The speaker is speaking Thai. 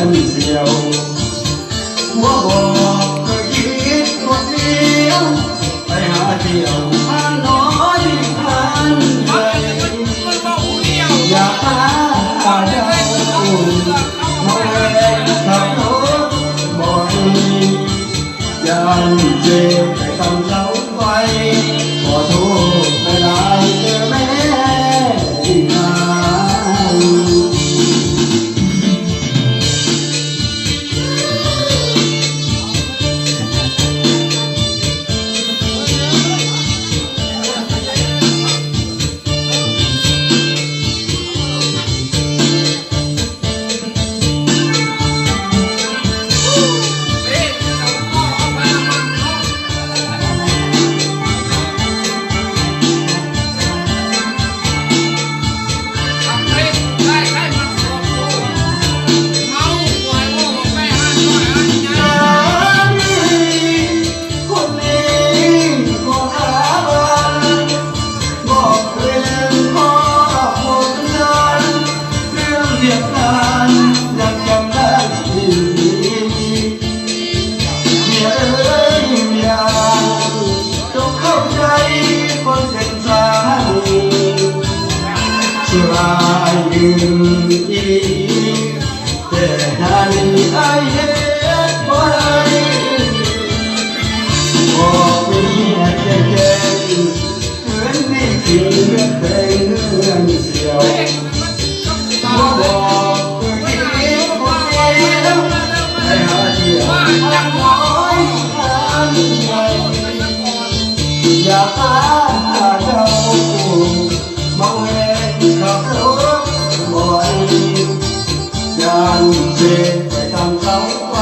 อนเสียวหัวบอกเคยคิดคนเดียวไปหาเที่ยวหาน้อยพันใหญ่อยากหาเจ้ามาแวะขับรถบ่อยยันเจ็บไปทำเสาไฟขอโทษไม่ได้เจอแม่ที่ไหนช่วยยืนอีแต่ทานี้ไอ้เห็นบ่ได้บอกมีแค่แค่เหมือนไม่กินเมื่อเคยเงื่อนเสียวบอกเคยคิดคนเดียวไปหาเที่ยวหาน้อยพันใหญ่อยากหาเจ้ามาแวะขับรถบ่อยยันเจ็บไปทำเสาไฟ